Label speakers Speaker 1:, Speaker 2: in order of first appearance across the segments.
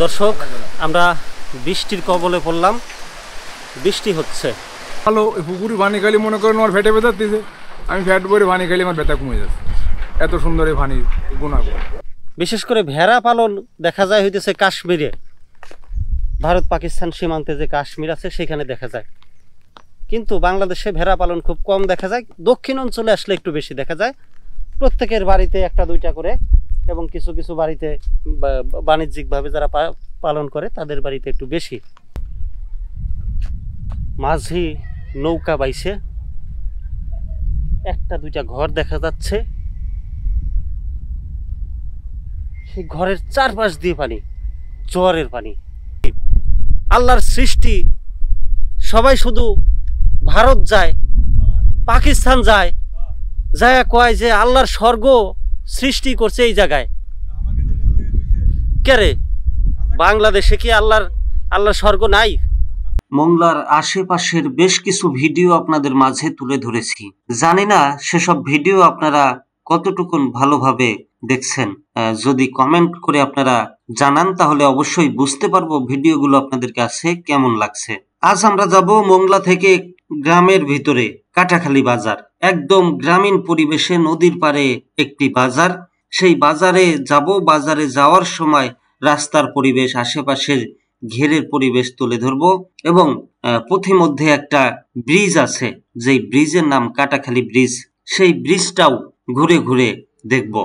Speaker 1: দর্শক, আমরা বৃষ্টির কবলে পড়লাম। বৃষ্টি হচ্ছে
Speaker 2: ভালো। পুকুরি পানি খালি মনে করেন আমার ফেটে বেঁধে দিতেছে, আমি ফ্যাট করে পানি খালি আমার ব্যথা কমে যাচ্ছে। এত সুন্দর এই পানির গুণাগুণ।
Speaker 1: বিশেষ করে ভেড়া পালন দেখা যায় হইতেছে কাশ্মীরে, ভারত পাকিস্তান সীমান্তে যে কাশ্মীর আছে সেখানে দেখা যায়, কিন্তু বাংলাদেশে ভেড়া পালন খুব কম দেখা যায়। দক্ষিণ অঞ্চলে আসলে একটু বেশি দেখা যায়, প্রত্যেকের বাড়িতে একটা দুইটা করে, এবং কিছু কিছু বাড়িতে বাণিজ্যিকভাবে যারা পালন করে তাদের বাড়িতে একটু বেশি। মাঝি নৌকা বাইছে, একটা দুইটা ঘর দেখা যাচ্ছে, সেই ঘরের চারপাশ দিয়ে পানি, জোয়ারের পানি। আল্লাহর সৃষ্টি, সবাই শুধু ভারত যায়, পাকিস্তান যায়, যায় কয় যে আল্লাহর স্বর্গ সৃষ্টি করছে এই জায়গায়। কেরে বাংলাদেশে কি আল্লাহর স্বর্গ নাই? মোংলার আশেপাশের বেশ কিছু ভিডিও আপনাদের মাঝে তুলে ধরেছি। জানি না সেসব ভিডিও আপনারা কতটুকুন ভালোভাবে দেখছেন। যদি কমেন্ট করে আপনারা জানান তাহলে অবশ্যই বুঝতে পারবো ভিডিওগুলো আপনাদের কাছে কেমন লাগছে। আজ আমরা যাব মোংলা থেকে গ্রামের ভিতরে কাটাখালী বাজার, একদম গ্রামীণ পরিবেশে নদীর পাড়ে একটি বাজার। সেই বাজারে যাব। বাজারে যাওয়ার সময় রাস্তার পরিবেশ, আশেপাশের ঘেরের পরিবেশ তুলে ধরবো, এবং পথিমধ্যে একটা ব্রিজ আছে, যেই ব্রিজের নাম কাটাখালী ব্রিজ, সেই ব্রিজটাও ঘুরে ঘুরে দেখব।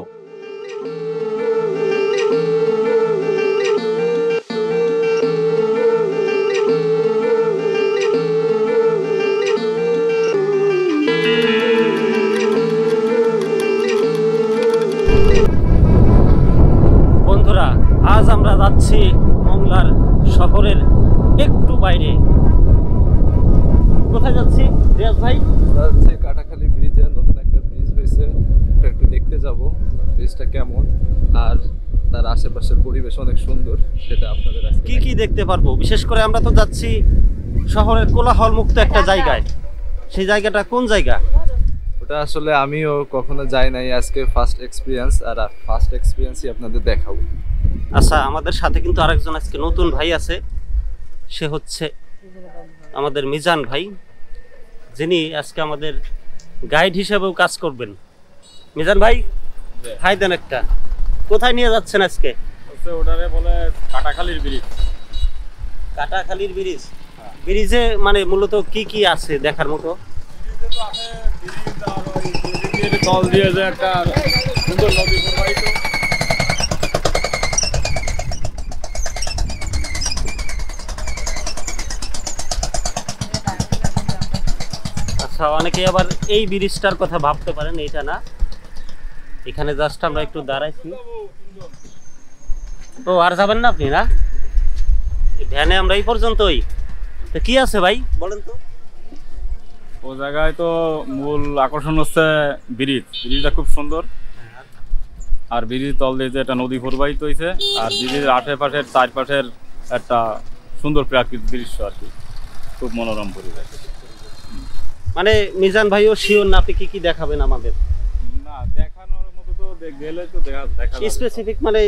Speaker 1: বন্ধুরা, আজ আমরা যাচ্ছি মোংলার শহরের একটু বাইরে। কোথায় যাচ্ছি রিয়াজ ভাই?
Speaker 3: যাচ্ছি কাটাখালী ব্রিজে, নতুন একটা ব্রিজ হয়েছে, একটু দেখতে যাব ব্রিজটা কেমন, আর তার আশেপাশের পরিবেশ অনেক সুন্দর, সেটা আপনাদের
Speaker 1: কি কি দেখতে পারবো। বিশেষ করে আমরা তো যাচ্ছি শহরের কোলাহল মুক্ত একটা জায়গায়। সেই জায়গাটা কোন জায়গা?
Speaker 3: ওটা আসলে আমিও কখনো যাই নাই, আজকে ফার্স্ট এক্সপিরিয়েন্স, আর ফার্স্ট এক্সপিরিয়েন্সই আপনাদের দেখাবো।
Speaker 1: আচ্ছা, আমাদের সাথে কিন্তু আরেকজন আজকে নতুন ভাই আছে, সে হচ্ছে আমাদের মিজান ভাই, যিনি আজকে আমাদের গাইড হিসেবেও কাজ করবেন। মিজান ভাই, হাই দেন একটা। কোথায় নিয়ে যাচ্ছেন আজকে?
Speaker 2: ওটারে বলে কাটাখালীর ব্রিজ।
Speaker 1: কাটাখালীর ব্রিজ। ব্রিজে মানে মূলত কি কি আছে দেখার মতো?
Speaker 2: জল দিয়ে যে একটা সুন্দর নদী প্রবাহিত।
Speaker 1: আচ্ছা, অনেকে আবার এই ব্রিজটার কথা ভাবতে পারেন, এইটা না, এখানে জাস্ট আমরা একটু দাঁড়াইছি। ও, আর যাবেন না আপনি? না, ভ্যানে আমরা এই পর্যন্তই। তো কি আছে ভাই বলেন তো?
Speaker 2: ও জায়গায় তো মূল আকর্ষণ হচ্ছে ব্রিজটা খুব সুন্দর, আর ব্রিজ তল দিয়ে যে একটা নদী প্রবাহিত হয়েছে, আর ব্রিজের আশেপাশের চারপাশের একটা সুন্দর প্রাকৃতিক দৃশ্য আর কি, খুব মনোরম পরিবেশ।
Speaker 1: মানে মিজান ভাইও শিওর না আপনি কি কি দেখাবেন আমাদের?
Speaker 2: না, দেখানোর মতো তো গেলে তো দেখা
Speaker 1: স্পেসিফিক মানে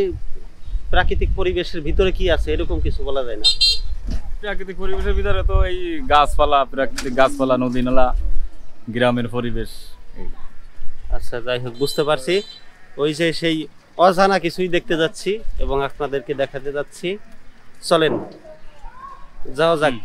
Speaker 1: প্রাকৃতিক পরিবেশের ভিতরে কি আছে এরকম কিছু বলা যায় না।
Speaker 2: প্রাকৃতিক পরিবেশের ভিতরে তো এই গাছপালা, প্রাকৃতিক গাছপালা, নদী নালা, গ্রামের পরিবেশ।
Speaker 1: আচ্ছা, যাই হোক, বুঝতে পারছি। ওই যে সেই অজানা কিছুই দেখতে যাচ্ছি এবং আপনাদেরকে দেখাতে যাচ্ছি। চলেন যাওয়া যাক।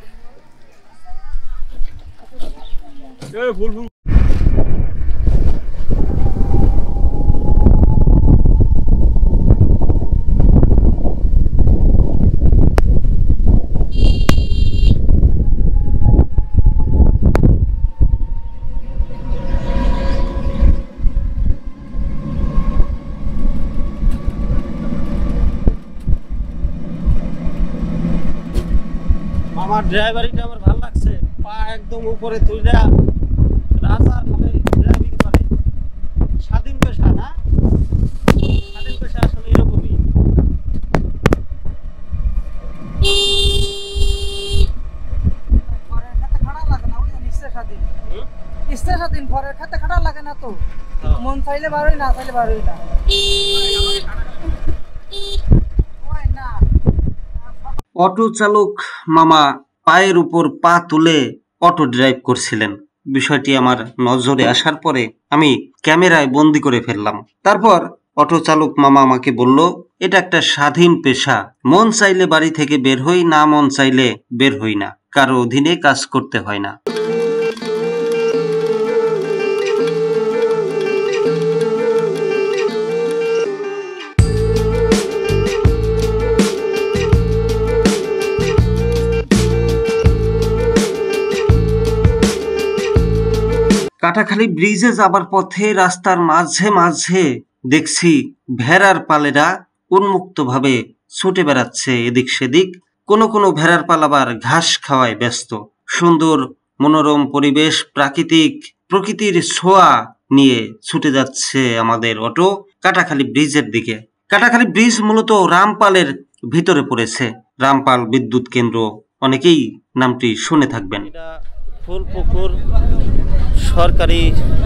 Speaker 1: আমার ড্রাইভারিটা আমার ভালো লাগছে, পা একদম উপরে তুইলা রাজার ভাবে ড্রাইভিং করে। স্বাধীন পেশা না, স্বাধীন পেশা আসলে এরকমই।
Speaker 4: স্বাধীন ঘরের খাতে খাটা লাগে না তো, মন চাইলে বারোই, না চাইলে বারোই না।
Speaker 1: অটো চালক মামা পায়ের উপর পা তুলে অটো ড্রাইভ করছিলেন। বিষয়টি আমার নজরে আসার পরে আমি ক্যামেরায় বন্দি করে ফেললাম। তারপর অটো চালক মামা আমাকে বলল, এটা একটা স্বাধীন পেশা, মন চাইলে বাড়ি থেকে বের হই, না মন চাইলে বের হই না, কারো অধীনে কাজ করতে হয় না। কাটাখালী ব্রিজে যাবার পথে রাস্তার মাঝে মাঝে দেখছি ভেড়ার পালেরা উন্মুক্তভাবে ছুটে বেড়াচ্ছে এদিক সেদিক। কোনো কোনো ভেড়ার পাল আবার ঘাস খাওয়ায় ব্যস্ত। সুন্দর মনোরম পরিবেশ, প্রকৃতির ছোঁয়া নিয়ে ছুটে যাচ্ছে আমাদের অটো কাটাখালী ব্রিজের দিকে। কাটাখালী ব্রিজ মূলত রামপালের ভিতরে পড়েছে। রামপাল বিদ্যুৎ কেন্দ্র, অনেকেই নামটি শুনে থাকবেন। ফুলপুকুর সরকারি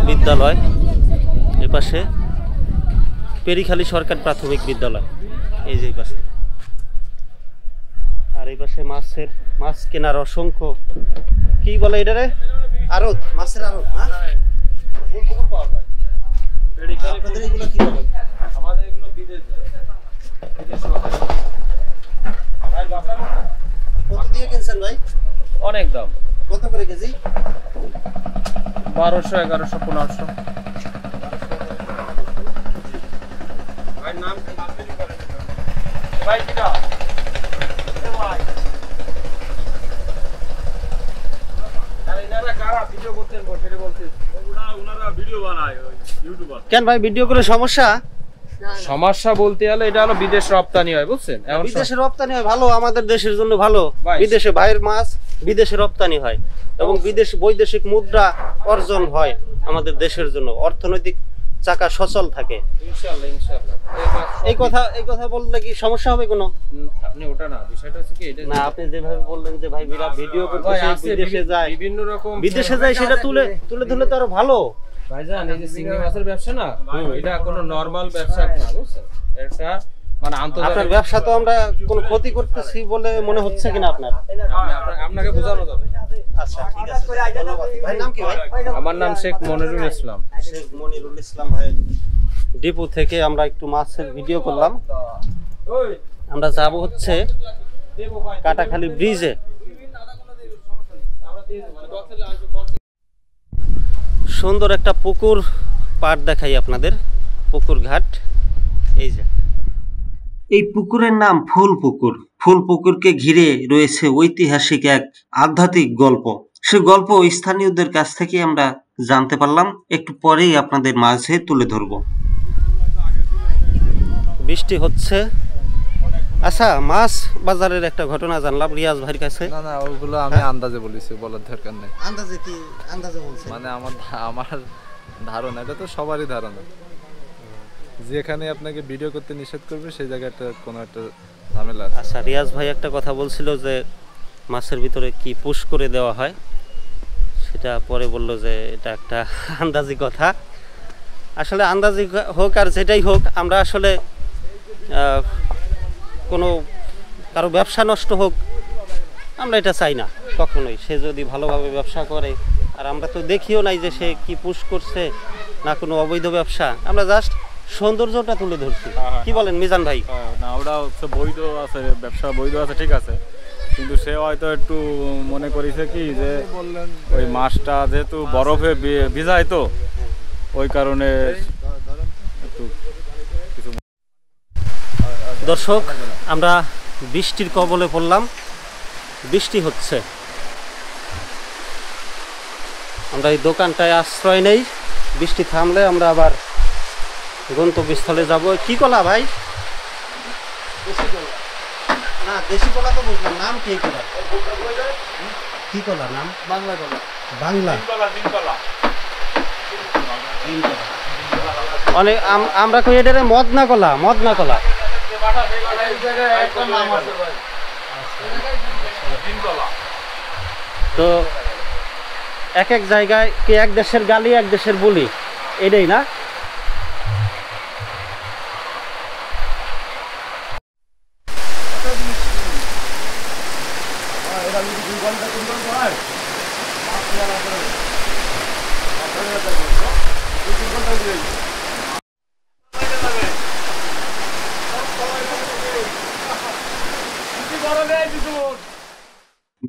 Speaker 1: বিদ্যালয়, এপাশে পেরিখালী সরকার প্রাথমিক বিদ্যালয়, এই যে পাশে। আর এই পাশে মাছ কেনার অসংখ্য, কি বলে এটারে, আড়ত, মাছের আড়ত। আপনাদের এগুলো কি বলে?
Speaker 3: আমাদের এগুলো বিদেশ
Speaker 1: কত দিয়ে কিনছেন ভাই?
Speaker 3: অনেক দাম।
Speaker 1: কত করে কেজি?
Speaker 3: 1200, 1100, 1500। ভাই নাম কি? ভাই কিটা? ভাই আরে এনারা কারা ভিডিও করতেন বসে বলতেন?
Speaker 2: ওনারা ভিডিও বানায়, ওই ইউটিউবার।
Speaker 1: কেন ভাই ভিডিও করে সমস্যা?
Speaker 3: সমস্যা বলতে গেলে এটা হলো বিদেশ রপ্তানি হয়, বুঝছেন?
Speaker 1: বিদেশে রপ্তানি হয় ভালো, আমাদের দেশের জন্য ভালো।
Speaker 3: ভাই।
Speaker 1: বিদেশে ভাইয়ের মাছ বিদেশে রপ্তানি হয় এবং বৈদেশিক মুদ্রা অর্জন হয় আমাদের দেশের জন্য, অর্থনৈতিক চাকা সচল থাকে।
Speaker 3: ইনশাআল্লাহ ইনশাআল্লাহ।
Speaker 1: এই কথা বললে কি সমস্যা হবে কোনো?
Speaker 3: আপনি ওটা না, বিষয়টা হচ্ছে কি এটা
Speaker 1: না, আপনি যেভাবে বললেন যে ভাই বিরা ভিডিও করতেছে, বিদেশে যায়,
Speaker 3: বিভিন্ন রকম
Speaker 1: বিদেশে যায়, সেটা তুলে ধরলে তো আরো ভালো।
Speaker 3: ভাইজান এই যে চিংড়ি মাছের ব্যবসা না, এটা কোনো নরমাল ব্যবসা না, বুঝছেন? এটা মানে আন্তর্জাতিক
Speaker 1: আপনার ব্যবসা তো আমরা কোনো ক্ষতি করতেছি বলে মনে হচ্ছে কিনা আপনার?
Speaker 3: আপনাকে বোঝানো যাবে।
Speaker 1: আচ্ছা ঠিক আছে, ধন্যবাদ। ভাই নাম কি ভাই?
Speaker 3: আমার নাম শেখ মনিরুল ইসলাম।
Speaker 1: শেখ মনিরুল ইসলাম ভাই। ডিপো থেকে আমরা একটু মাছের ভিডিও করলাম। আমরা যাব হচ্ছে কাটাখালী ব্রিজে। সুন্দর একটা পুকুর পাড় দেখাই আপনাদের, পুকুর ঘাট। এই যে এই পুকুরের নাম ফুলপুকুর। ফুলপুকুরকে ঘিরে রয়েছে ঐতিহাসিক এক আধ্যাত্মিক গল্প। সে গল্প স্থানীয়দের কাছ থেকে আমরা জানতে পারলাম, একটু পরেই আপনাদের মাঝে তুলে ধরব। বৃষ্টি হচ্ছে। আচ্ছা, মাছ বাজারের একটা ঘটনা জানলাম রিয়াজ ভাইয়ের কাছে।
Speaker 3: না ওগুলো আমি আন্দাজে বলেছি, বলার দরকার নেই।
Speaker 1: আন্দাজে কি? আন্দাজে বলছেন
Speaker 3: মানে আমার ধারণা, এটা তো সবারই ধারণা, যেখানে আপনাকে ভিডিও করতে নিষেধ করবে সেই জায়গাটা কোনো একটা ঝামেলা আছে।
Speaker 1: আচ্ছা, রিয়াজ ভাই একটা কথা বলছিল যে মাছের ভিতরে কি পুশ করে দেওয়া হয়, সেটা পরে বলল যে এটা একটা আন্দাজি কথা। আসলে আন্দাজি হোক আর যেটাই হোক, আমরা আসলে কোনো কারো ব্যবসা নষ্ট হোক আমরা এটা চাই না কখনোই। সে যদি ভালোভাবে ব্যবসা করে, আর আমরা তো দেখিও নাই যে সে কি পুশ করছে না কোনো অবৈধ ব্যবসা, আমরা জাস্ট সৌন্দর্যটা তুলে ধরছি। কি বলেন মিজান ভাই?
Speaker 2: না, ওটা হচ্ছে বৈধ আছে, ব্যবসা বৈধ আছে, ঠিক আছে, কিন্তু সে হয়তো একটু মনে করেছে কি যে ওই মাছটা যেহেতু বরফে ভিজায়, তো ওই কারণে একটু কিছু।
Speaker 1: দর্শক, আমরা বৃষ্টির কবলে পড়লাম, বৃষ্টি হচ্ছে। আমরা এই দোকানটায় আশ্রয় নেই, বৃষ্টি থামলে আমরা আবার গন্তব্যস্থলে যাব। কি কলা ভাই? না, দেশি কলা তো বুঝলাম, নাম কি কলা? কি কলা নাম? বাংলা কলা। বাংলা অনেক আমরা কই এটারে মদনা কলা, মদনা কলা। তো এক এক জায়গায় কি এক দেশের গালি এক দেশের বলি, এটাই না?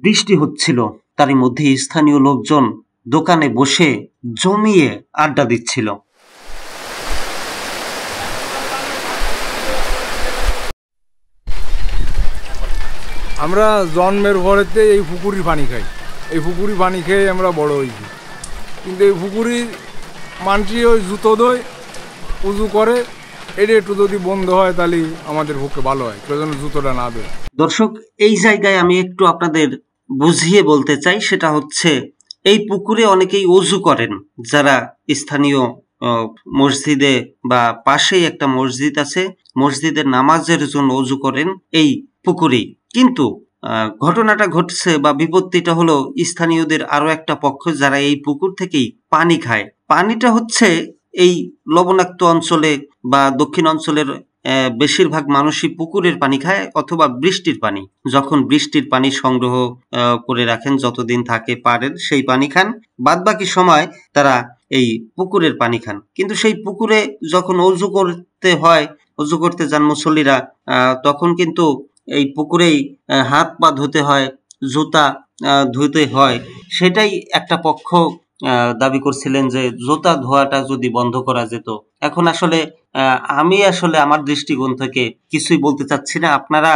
Speaker 1: বৃষ্টি হচ্ছিল, তারই মধ্যে স্থানীয় লোকজন দোকানে বসে জমিয়ে আড্ডা দিচ্ছিল।
Speaker 5: আমরা জন্মের পরেতে এই পুকুরি পানি খাই, এই পুকুরি পানি খেয়ে আমরা বড় হয়েছি। কিন্তু এই পুকুরি মানছি ওই জুতো দই উজু করে, এটা একটু যদি বন্ধ হয় তাহলে আমাদের পক্ষে ভালো হয়, কেউ যেন জুতোটা না দেয়।
Speaker 1: দর্শক, এই জায়গায় আমি একটু আপনাদের বুঝিয়ে বলতে চাই, সেটা হচ্ছে এই পুকুরে অনেকেই অজু করেন, যারা স্থানীয় মসজিদে বা পাশেই একটা মসজিদ আছে, মসজিদের নামাজের জন্য অজু করেন এই পুকুরেই। কিন্তু ঘটনাটা ঘটছে বা বিপত্তিটা হলো স্থানীয়দের আরো একটা পক্ষ, যারা এই পুকুর থেকেই পানি খায়। পানিটা হচ্ছে এই লবণাক্ত অঞ্চলে বা দক্ষিণ অঞ্চলের বেশিরভাগ মানুষই পুকুরের পানি খায় অথবা বৃষ্টির পানি। যখন বৃষ্টির পানি সংগ্রহ করে রাখেন, যতদিন থাকে পারেন সেই পানি খান, বাদ বাকি সময় তারা এই পুকুরের পানি খান। কিন্তু সেই পুকুরে যখন অজু করতে হয়, অজু করতে যান মুসল্লিরা, তখন কিন্তু এই পুকুরেই হাত পা ধুতে হয়, জুতা ধুতে হয়। সেটাই একটা পক্ষ দাবি করছিলেন যে জুতা ধোয়াটা যদি বন্ধ করা যেত। এখন আসলে আমি আমার দৃষ্টিকোণ থেকে কিছুই বলতে চাচ্ছি না, আপনারা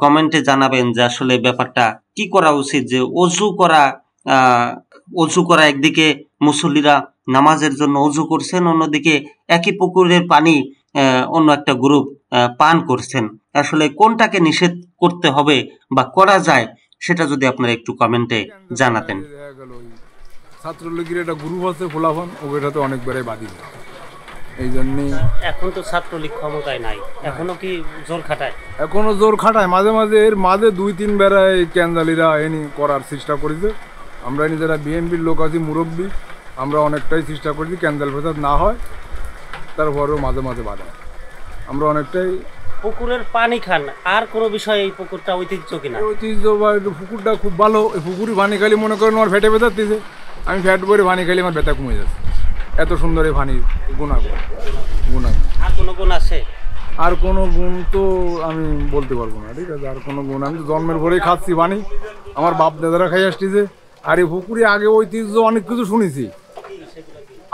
Speaker 1: কমেন্টে জানাবেন যে আসলে ব্যাপারটা কি করা উচিত। যে অজু করা একদিকে মুসল্লিরা নামাজের জন্য অজু করছেন, অন্যদিকে একই পুকুরের পানি অন্য একটা গ্রুপ পান করছেন। আসলে কোনটাকে নিষেধ করতে হবে বা করা যায়, সেটা যদি আপনারা একটু কমেন্টে জানাতেন।
Speaker 5: ছাত্রলীগের একটা গ্রুপ আছে ফোলাফান, ওটাতে অনেক বেড়াই বাদি, এই জন্যই
Speaker 1: এখন তো ছাত্রলীগ ক্ষমতায় নাই, এখনো কি জোর খাটায়?
Speaker 5: এখনো জোর খাটায়, মাঝে মাঝে এর মাঝে 2-3 বেড়ায় ক্যান্ডালিরা এনে করার চেষ্টা করেছে। আমরা এনে যারা বিএনপির লোক আছি, মুরব্বী, আমরা অনেকটাই চেষ্টা করেছি ক্যান্ডাল ফেসাদ না হয়, তারপরেও মাঝে মাঝে বাধা। আমরা অনেকটাই
Speaker 1: পুকুরের পানি খান, আর কোনো বিষয়ে এই পুকুরটা ঐতিহ্য কিনা?
Speaker 5: ঐতিহ্য বা পুকুরটা খুব ভালো। এই পুকুরি পানি খালি মনে করেন আমার ফ্যাটে ব্যথা দিছে, আমি ফ্যাট করে পানি খালি আমার ব্যথা কমে যাচ্ছে। এত সুন্দর এই পানির গুণাগুণ।
Speaker 1: আর কোনো গুণ আছে?
Speaker 5: আর কোনো গুণ তো আমি বলতে পারবো না, ঠিক আছে। আর কোনো গুণ, আমি তো জন্মের পরেই খাচ্ছি পানি, আমার বাপ দাদারা খাই আসতেছে। আর এই পুকুরে আগে ঐতিহ্য অনেক কিছু শুনেছি।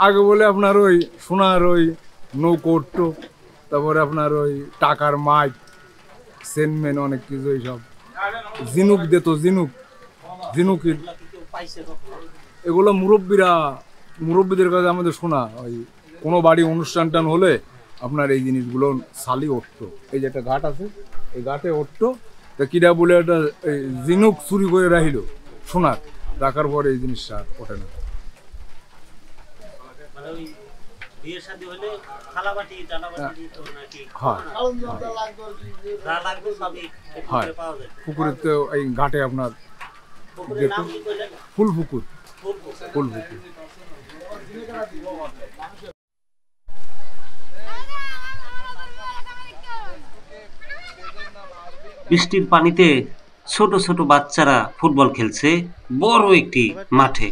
Speaker 5: আগে বলে আপনার ওই সোনার ওই নৌকো উঠতো, তারপরে আপনার ওই টাকার মাইক, সেনমেন, অনেক কিছু এইসব ঝিনুক দিত, ঝিনুকের এগুলো মুরব্বীদের কাছে আমাদের শোনা। ওই কোনো বাড়ি অনুষ্ঠান টান হলে আপনার এই জিনিসগুলো সালি উঠতো। এই যে একটা ঘাট আছে, এই ঘাটে উঠতো, তা কিরা বলে একটা ঝিনুক চুরি করে রাখিল সোনার, রাখার পরে এই জিনিসটা ওঠে না। পুকুরের তো এই ঘাটে আপনার ফুল পুকুর।
Speaker 1: বৃষ্টির পানিতে ছোট ছোট বাচ্চারা ফুটবল খেলছে বড় একটি মাঠে।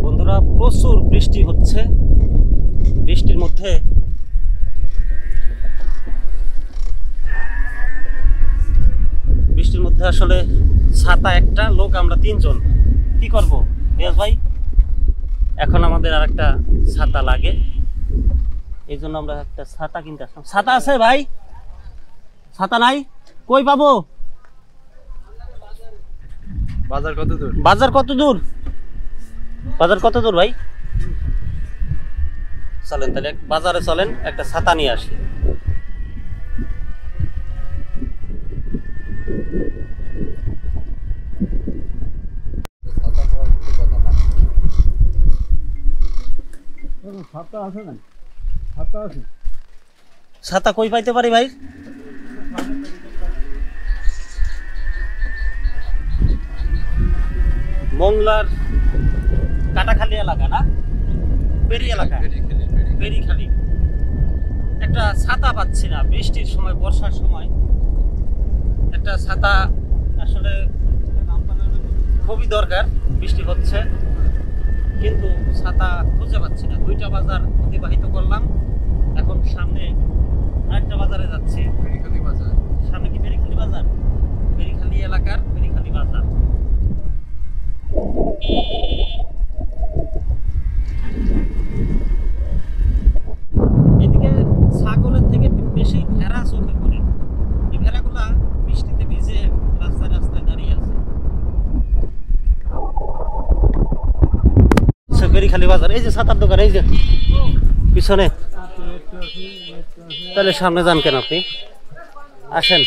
Speaker 1: বন্ধুরা, প্রচুর বৃষ্টি হচ্ছে। বৃষ্টির মধ্যে আসলে ছাতা একটা, লোক আমরা 3 জন, কি করব রিয়াজ ভাই? এখন আমাদের আর একটা ছাতা লাগে, এই জন্য আমরা একটা ছাতা কিনতে আসলাম। ছাতা আছে ভাই? ছাতা নাই, কই পাবো?
Speaker 3: বাজার কত দূর?
Speaker 1: বাজার কত দূর ভাই? চলেন তাহলে বাজারে চলেন, একটা ছাতা নিয়ে আসি। ছাতা কই পাইতে পারি ভাই? মংলার কাটাখালী এলাকা না, পেরি এলাকা? বেরিখালি। একটা ছাতা পাচ্ছি না, বৃষ্টির সময়, বর্ষার সময় একটা ছাতা আসলে খুবই দরকার। বৃষ্টি হচ্ছে কিন্তু ছাতা খুঁজে পাচ্ছি না। 2টা বাজার অতিবাহিত করলাম, এখন সামনে আরেকটা বাজারে যাচ্ছি।
Speaker 3: বেরিখালি বাজার।
Speaker 1: সামনে কি বেরিখালি বাজার? বেরিখালি এলাকার বেরিখালি বাজার। এদিকে ছাগলের থেকে বেশি ভেড়া চোখে পড়ে। এই ভেড়াগুলা বৃষ্টিতে ভিজে রাস্তায় রাস্তায় দাঁড়িয়ে আছে। বেরিখালি বাজার, এই যে ছাতার দোকান, এই যে পিছনে। তাহলে সামনে যান কেন আপনি? আসেন।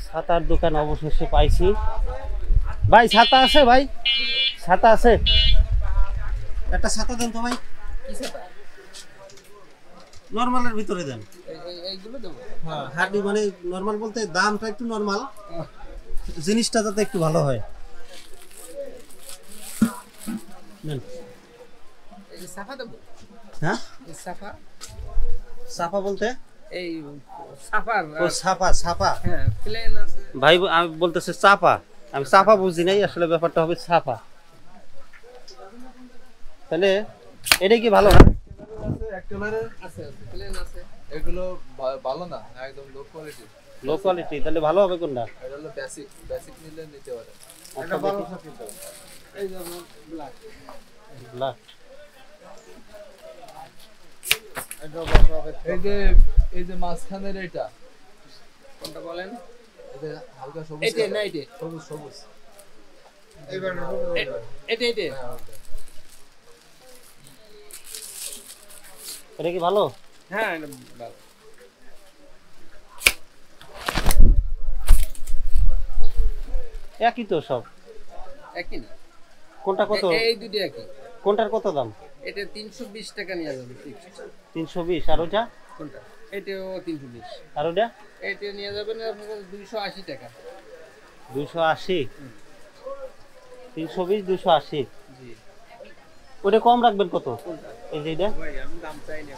Speaker 1: ছাতার দোকান অবশেষে পাইছি। ভাই ছাতা আছে? ভাই ছাতা আছে? একটা ছাতা দেন তো ভাই। নরমালের ভিতরে দেন। হ্যাঁ, হার্ডি মানে নরমাল বলতে দামটা একটু নরমাল, জিনিসটা যাতে একটু ভালো হয়। নেন। হ্যাঁ, সাফা বলতে
Speaker 4: এই সাফার
Speaker 1: ও ছাপা, ছাপা।
Speaker 4: হ্যাঁ প্লেন আছে
Speaker 1: ভাই আমি বলতেছে চাপা, আমি চাপা বুঝি নাই, আসলে ব্যাপারটা হবে ছাপা। তাহলে এটা কি ভালো না?
Speaker 4: আছে প্লেন আছে।
Speaker 3: এগুলো ভালো না, একদম লো কোয়ালিটি।
Speaker 1: লো কোয়ালিটি, তাহলে ভালো হবে কোনটা?
Speaker 3: এটা হলো বেসিক, বেসিক নিলে নিতে পারেন।
Speaker 1: আচ্ছা, দেখি।
Speaker 4: এই যেমন ব্ল্যাক।
Speaker 1: ব্ল্যাক।
Speaker 3: এই যে মাঝখানের এটা
Speaker 4: কোনটা বলেন?
Speaker 3: এটা হালকা সবুজ।
Speaker 4: এইটা না, এইটা
Speaker 3: সবুজ সবুজ।
Speaker 4: এইটা এইটা
Speaker 1: এটা কি ভালো?
Speaker 4: হ্যাঁ এটা ভালো।
Speaker 1: একই তো সব।
Speaker 4: একই না,
Speaker 1: কোনটা কত?
Speaker 4: এই দুটো একই।
Speaker 1: কোনটার কত দাম?
Speaker 4: এটা 320 টাকা নিয়ে যাবে ফিক্সড।
Speaker 1: 320। আর ওটা?
Speaker 4: কোনটা? এটাও 320।
Speaker 1: আর ওটা?
Speaker 4: এটা নিয়ে যাবেন আপনার 280 টাকা।
Speaker 1: 280। 320, 280।
Speaker 4: জি।
Speaker 1: ওটা কম রাখবেন কত?
Speaker 4: কোনটা?
Speaker 1: এই যে এটা
Speaker 4: ভাই আমি দাম চাই না।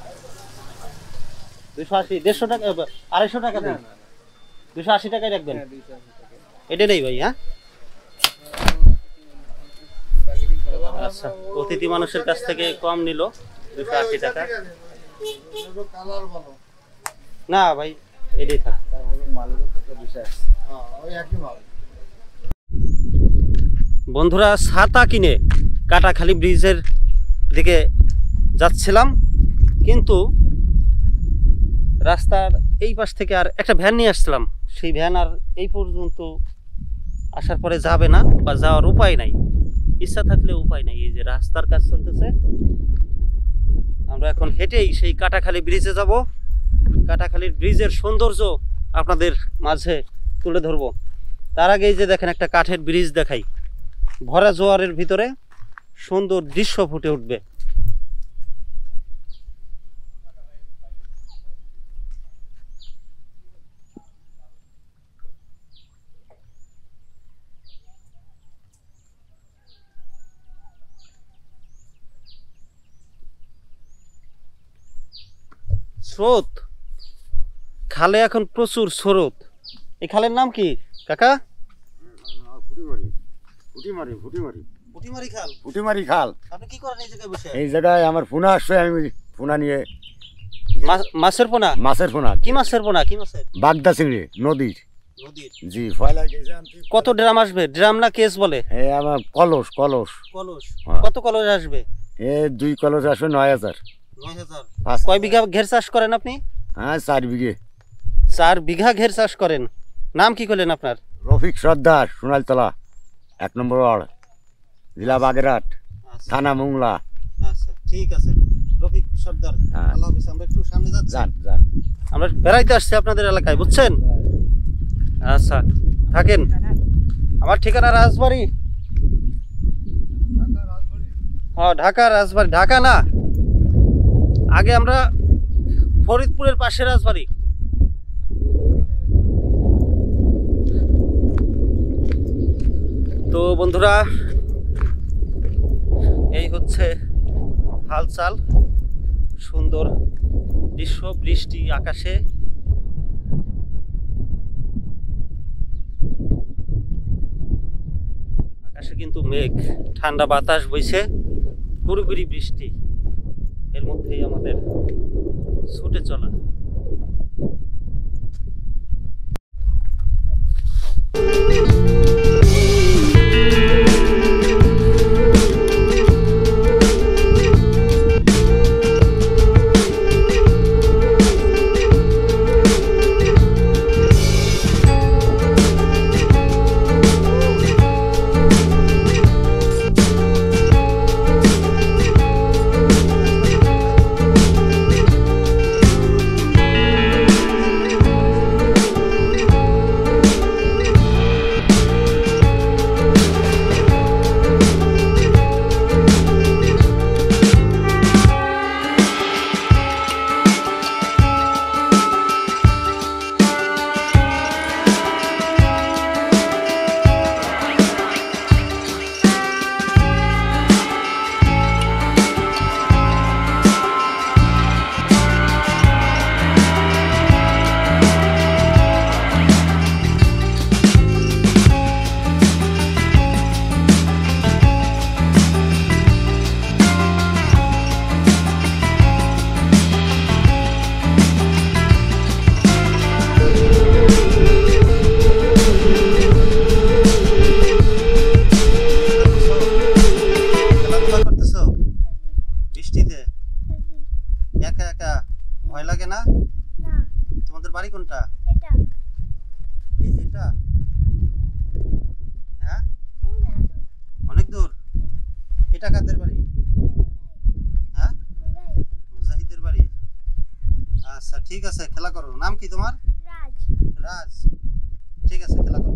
Speaker 1: 280, 150 টাকা, 250 টাকা দিন। 280 টাকায় রাখবেন।
Speaker 4: হ্যাঁ 280 টাকা।
Speaker 1: এটা নেই ভাই। হ্যাঁ,
Speaker 4: বার্গেনিং করা যাবে।
Speaker 1: আচ্ছা, অতিথি মানুষের কাছ থেকে কম নিল 280 টাকা। না ভাই, এটাই থাক। বন্ধুরা, ছাতা কিনে কাটাখালী ব্রিজের দিকে যাচ্ছিলাম, কিন্তু রাস্তার এই পাশ থেকে আর একটা ভ্যান নিয়ে আসছিলাম। সেই ভ্যান আর এই পর্যন্ত আসার পরে যাবে না, বা যাওয়ার উপায় নাই। ইচ্ছা থাকলে উপায় নাই। এই যে রাস্তার কাজ চলতেছে, আমরা এখন হেঁটেই সেই কাটাখালী ব্রিজে যাব। কাটাখালীর ব্রিজের সৌন্দর্য আপনাদের মাঝে তুলে ধরব। তার আগে এই যে দেখেন, একটা কাঠের ব্রিজ দেখাই। ভরা জোয়ারের ভিতরে সুন্দর দৃশ্য ফুটে উঠবে। স্রোত, খালে এখন প্রচুর স্রোত। এই খালের নাম কি কাকা? পুটিমারি খাল।
Speaker 6: পুটিমারি খাল।
Speaker 1: আপনি কি করেন এই জায়গায় বসে?
Speaker 6: এই জায়গায় আমার পোনা আসছে, আমি পোনা নিয়ে।
Speaker 1: মাছের পোনা?
Speaker 6: মাছের পোনা।
Speaker 1: কি মাছের পোনা? কি মাছের?
Speaker 6: বাগদা চিংড়ি, নদীর।
Speaker 1: নদীর?
Speaker 6: জি, ফয়লা গেছে আনতে।
Speaker 1: কত ড্রাম আসবে? ড্রাম না কেস বলে?
Speaker 6: এই আমার কলস, কলস।
Speaker 1: কলস?
Speaker 6: হ্যাঁ।
Speaker 1: কত কলস আসবে?
Speaker 6: 2 কলস আসবে 9000।
Speaker 1: 9000। কয় বিঘা ঘের চাষ করেন আপনি?
Speaker 6: হ্যাঁ, 4 বিঘে।
Speaker 1: 4 বিঘা ঘের চাষ করেন। নাম কি করলেন আপনার?
Speaker 6: রফিক সর্দার, সোনালতলা, 1 নম্বর ওয়ার্ড, জেলা বাগেরহাট, থানা মোংলা।
Speaker 1: আচ্ছা, ঠিক আছে রফিক সর্দার।
Speaker 6: হ্যাঁ।
Speaker 1: আল্লাহ হাফেজ। আমরা একটু সামনে যাচ্ছি।
Speaker 6: যান যান।
Speaker 1: আমরা বেড়াইতে আসছি আপনাদের এলাকায়, বুঝছেন? আচ্ছা, থাকেন। আমার ঠিকানা রাজবাড়ি। হ্যাঁ, ঢাকা রাজবাড়ি। ঢাকা না, আগে আমরা ফরিদপুরের পাশে রাজবাড়ি। তো বন্ধুরা, এই হচ্ছে হালচাল, সুন্দর দৃশ্য, বৃষ্টি আকাশে। আকাশে কিন্তু মেঘ, ঠান্ডা বাতাস বইছে, গুড়ি বৃষ্টি, এর মধ্যেই আমাদের ছুটে চলা। বৃষ্টিতে একা একা ভয় লাগে না? তোমাদের বাড়ি কোনটা? এই যে এটা? হ্যাঁ, অনেক দূর। এটা কাদের বাড়ি? হ্যাঁ, মুজাহিদের বাড়ি। আচ্ছা ঠিক আছে, খেলা করো। নাম কি তোমার? রাজ। ঠিক আছে, খেলা করো।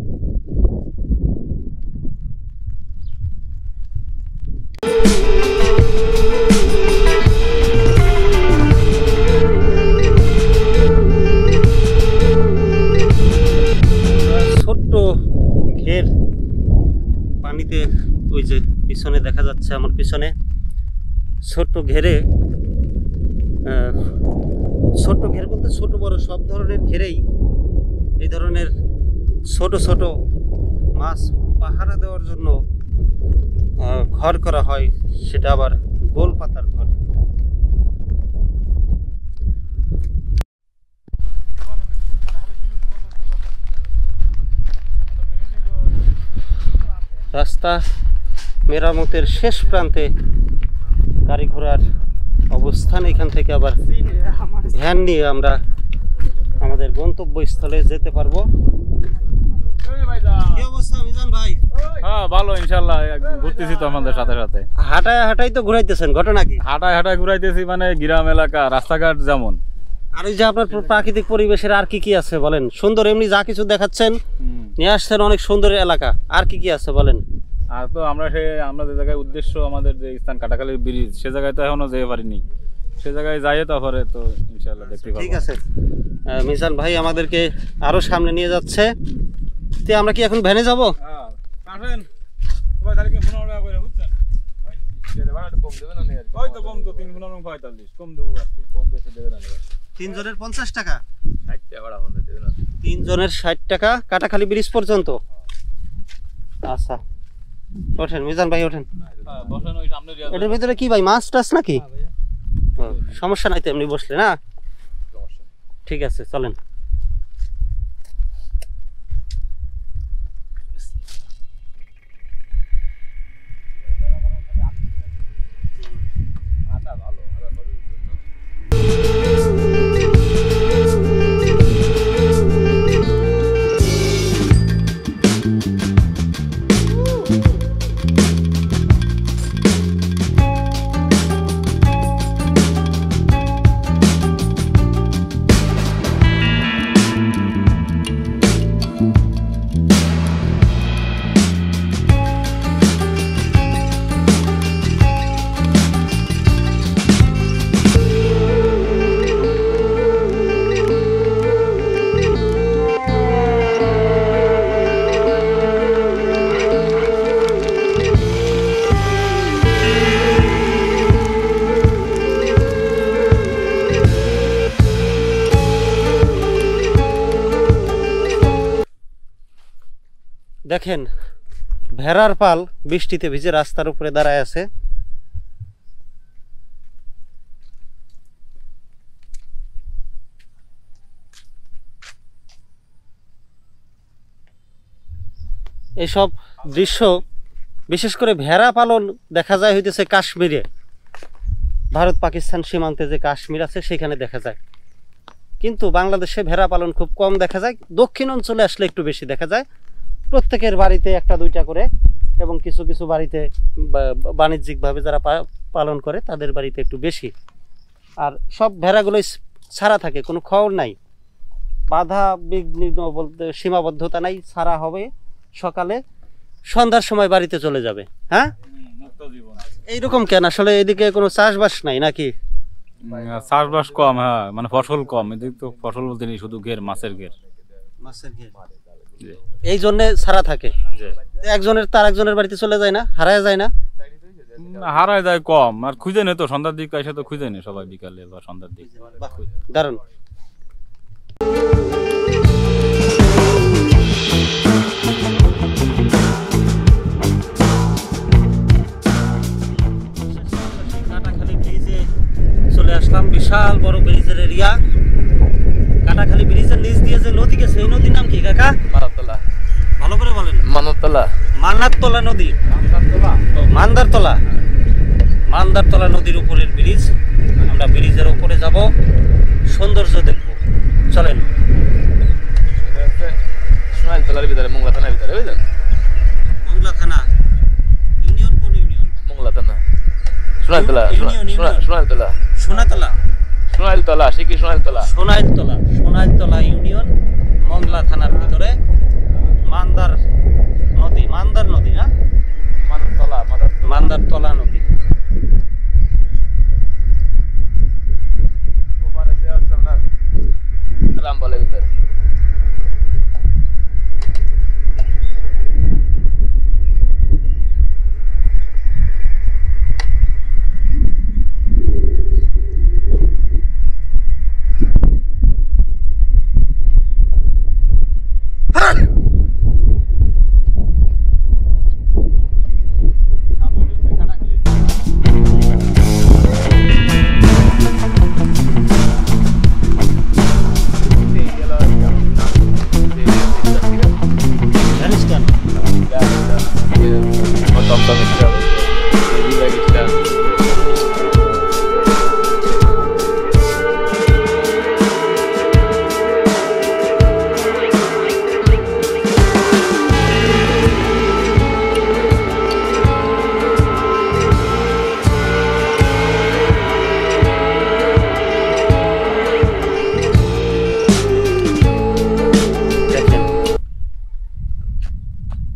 Speaker 1: ছোট্ট ঘের পানিতে, ওই যে পিছনে দেখা যাচ্ছে আমার পিছনে ছোট্ট ঘেরে, ছোট্ট ঘের বলতে ছোট বড় সব ধরনের ঘেরেই এই ধরনের ছোট ছোট মাছ পাহারা দেওয়ার জন্য ঘর করা হয়, সেটা আবার গোল পাতার ঘর। রাস্তা মেরামতের শেষ প্রান্তে গাড়ি ঘোড়ার অবস্থান। এখান থেকে আবার ভ্যান নিয়ে আমরা আমাদের গন্তব্যস্থলে যেতে পারবো। কি অবস্থা মিজান ভাই?
Speaker 2: হ্যাঁ ভালো, ইনশাল্লাহ ঘুরতেছি তো আমাদের সাথে সাথে।
Speaker 1: হাঁটাই তো ঘুরাইতেছেন, ঘটনা কি?
Speaker 2: হাঁটায় ঘুরাইতেছি, মানে গ্রাম এলাকা রাস্তাঘাট যেমন।
Speaker 1: আর এই যে আপনার প্রাকৃতিক পরিবেশের আর কি কি আছে বলেন? সুন্দর, এমনি যা কিছু দেখাচ্ছেন নিয়ে আসছেন, অনেক সুন্দর এলাকা, আর কি কি আছে বলেন?
Speaker 2: আর তো আমরা যে জায়গায় উদ্দেশ্য, আমাদের যে স্থান কাটাখালী ব্রিজ, সে জায়গায় তো এখনো যেতে পারিনি। সে জায়গায় যাই তারপরে তো ইনশাআল্লাহ দেখতে পাবো।
Speaker 1: ঠিক আছে, মিজান ভাই আমাদেরকে আরো সামনে নিয়ে যাচ্ছে। তে আমরা কি এখন ভ্যানে যাবো?
Speaker 2: হ্যাঁ, আসেন সবাই, তাহলে কি 15 টাকা করে বুঝছেন ভাই? সেটা ভাড়াটা কম দেবেন না? ওই তো কম তো 3:45 কম দেবো আর কি, কম দেশে দেবেন না।
Speaker 1: 3 জনের 50 টাকা,
Speaker 2: 60 টাকা ভাড়া বন্ধ দেবেন না।
Speaker 1: 3 জনের 60 টাকা কাটাখালী ব্রিজ পর্যন্ত। আচ্ছা ওঠেন মিজান ভাই, ওঠেন।
Speaker 2: হ্যাঁ বসেন, ওই সামনে
Speaker 1: এটার ভিতরে কি ভাই, মাছ টাছ নাকি? সমস্যা নাই তো, এমনি বসলে না? ঠিক আছে, চলেন। দেখেন ভেড়ার পাল বৃষ্টিতে ভিজে রাস্তার উপরে দাঁড়ায় আছে। এসব দৃশ্য বিশেষ করে ভেড়া পালন দেখা যায় হইতেছে কাশ্মীরে, ভারত পাকিস্তান সীমান্তে যে কাশ্মীর আছে সেখানে দেখা যায়, কিন্তু বাংলাদেশে ভেড়া পালন খুব কম দেখা যায়। দক্ষিণ অঞ্চলে আসলে একটু বেশি দেখা যায়, প্রত্যেকের বাড়িতে একটা দুইটা করে, এবং কিছু কিছু বাড়িতে বাণিজ্যিকভাবে যারা পালন করে তাদের বাড়িতে একটু বেশি। আর সব ভেড়াগুলোই ছাড়া থাকে, কোনো খবর নাই, বাধা বিঘ্ন বলতে সীমাবদ্ধতা নাই, ছাড়া হবে সকালে, সন্ধ্যার সময় বাড়িতে চলে যাবে। হ্যাঁ, এইরকম কেন? আসলে এদিকে কোনো চাষবাস নাই নাকি?
Speaker 2: চাষবাস কম, হ্যাঁ, মানে ফসল কম এদিকে, তো ফসল বলতে নেই, শুধু ঘের, মাছের ঘের।
Speaker 1: এই জন্য ছাড়া থাকে, একজনের তার একজনের বাড়িতে চলে যায় না, হারায় যায় না?
Speaker 2: হারায় যায় কম, আর খুঁজে নেই তো, সন্ধ্যার দিক এসে তো খুঁজে নেই সবাই, বিকালে বা সন্ধ্যার দিক।
Speaker 1: দারুণ। কাটাখালী ব্রিজে চলে আসলাম, বিশাল বড় ব্রিজের এরিয়া। কাটাখালী ব্রিজের নিচ দিয়ে যে নদী গেছে, এই নদীর নাম কি কাকা?
Speaker 3: মানবতলা।
Speaker 1: ভালো করে বলেন।
Speaker 3: মানবতলা।
Speaker 1: মান্নারতলা নদী, মান্দারতলা, মান্দারতলা নদীর উপরের ব্রিজ। আমরা ব্রিজের উপরে যাব, সৌন্দর্য দেখব, চলেন।
Speaker 3: সোনাইলতলার ভিতরে, মোংলা থানার ভিতরে, বুঝলেন?
Speaker 1: মোংলা থানা ইউনিয়ন, কোন ইউনিয়ন?
Speaker 3: মোংলা থানা। সোনাইলতলা, সোনাইলতলা,
Speaker 1: সোনাতলা,
Speaker 3: সোনাইলতলা, শিকি সোনাইলতলা,
Speaker 1: সোনাইলতলা, সোনাইলতলা ইউনিয়ন, মোংলা থানার ভিতরে মান্দার নদী, মান্দার নদী না,
Speaker 3: মানবতলা,
Speaker 1: মান্দারতলা নদী।
Speaker 3: রামবলের ভিতরে।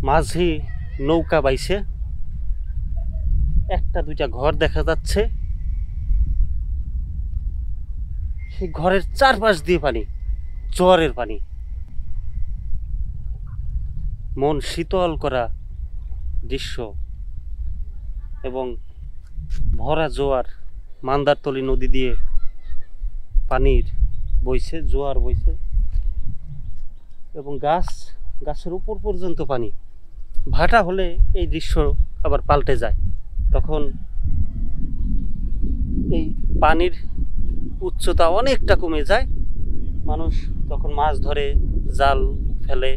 Speaker 1: মাঝি নৌকা বাইছে, একটা দুইটা ঘর দেখা যাচ্ছে, সেই ঘরের চারপাশ দিয়ে পানি, জোয়ারের পানি, মন শীতল করা দৃশ্য, এবং ভরা জোয়ার। মান্দারতলি নদী দিয়ে পানির বইছে, জোয়ার বইছে, এবং গাছের উপর পর্যন্ত পানি। ভাটা হলে এই দৃশ্য আবার পাল্টে যায়, তখন এই পানির উচ্চতা অনেকটা কমে যায়, মানুষ তখন মাছ ধরে, জাল ফেলে,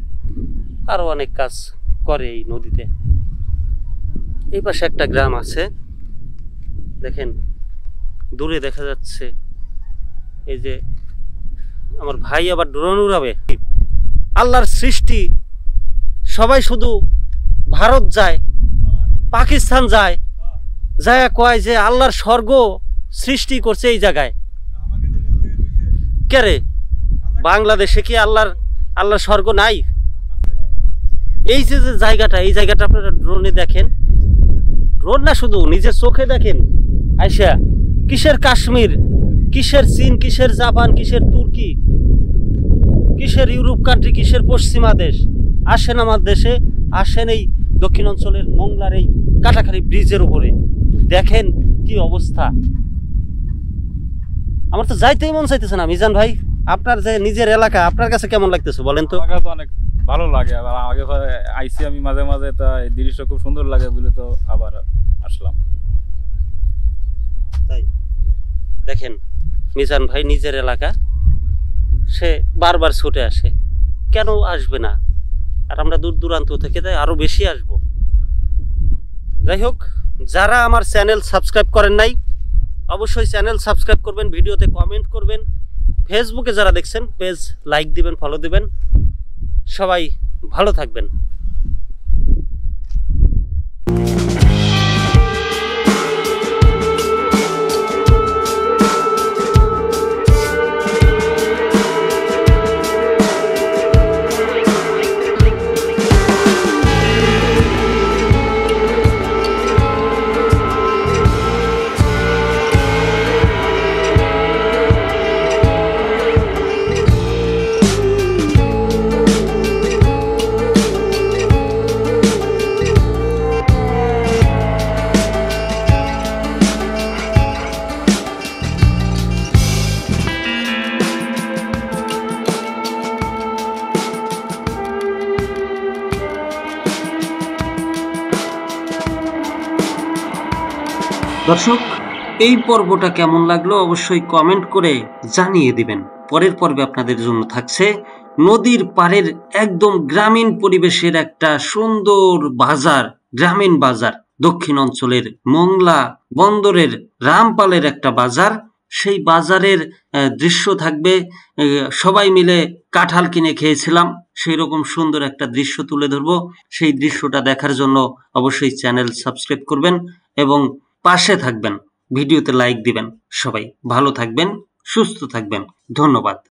Speaker 1: আরো অনেক কাজ করে এই নদীতে। এই পাশে একটা গ্রাম আছে, দেখেন দূরে দেখা যাচ্ছে, এই যে আমার ভাই আবার ড্রোন উড়াবে। আল্লাহর সৃষ্টি, সবাই শুধু ভারত যায়, পাকিস্তান যায়, যায় কয় যে আল্লাহর স্বর্গ সৃষ্টি করছে এই জায়গায়। কে রে, বাংলাদেশে কি আল্লাহর স্বর্গ নাই? এই যে জায়গাটা, এই জায়গাটা আপনারা ড্রোনে দেখেন, ড্রোন না শুধু নিজের চোখে দেখেন। আইসা কিসের কাশ্মীর, কিসের চীন, কিসের জাপান, কিসের তুর্কি, কিসের ইউরোপ কান্ট্রি, কিসের পশ্চিমা দেশ, আসেন আমার দেশে, আসেন এই দক্ষিণ অঞ্চলের মোংলার এই কাটাখালী ব্রিজের উপরে, দেখেন কি অবস্থা। আমার তো যাইতেই মন চাইতেছে না। মিজান ভাই, আপনার যে নিজের এলাকা, আপনার কাছে কেমন লাগতেছে বলেন তো?
Speaker 2: এলাকা তো অনেক ভালো লাগে। আবার আগে আইসি আমি মাঝে মাঝে, তা এই দৃশ্য খুব সুন্দর লাগে বলে তো আবার আসলাম।
Speaker 1: তাই দেখেন মিজান ভাই নিজের এলাকা, সে বারবার ছুটে আসে, কেন আসবে না? আর আমরা দূর দূরান্ত থেকে তাই আরো বেশি আসব। যাই হোক, যারা আমার চ্যানেল সাবস্ক্রাইব করেন নাই অবশ্যই চ্যানেল সাবস্ক্রাইব করবেন, ভিডিওতে কমেন্ট করবেন, ফেসবুকে যারা দেখছেন পেজ লাইক দিবেন, ফলো দিবেন। সবাই ভালো থাকবেন। দর্শক, এই পর্বটা কেমন লাগলো অবশ্যই কমেন্ট করে জানিয়ে দিবেন। পরের পর্বে আপনাদের জন্য থাকছে নদীর পাড়ের একদম গ্রামীণ পরিবেশের একটা সুন্দর বাজার, গ্রামীণ বাজার, দক্ষিণ অঞ্চলের মোংলা বন্দরের রামপালের একটা বাজার। সেই বাজারের দৃশ্য থাকবে। সবাই মিলে কাঁঠাল কিনে খেয়েছিলাম, সেই রকম সুন্দর একটা দৃশ্য তুলে ধরবো। সেই দৃশ্যটা দেখার জন্য অবশ্যই চ্যানেল সাবস্ক্রাইব করবেন এবং পাশে থাকবেন, ভিডিওতে লাইক দিবেন। সবাই ভালো থাকবেন, সুস্থ থাকবেন। ধন্যবাদ।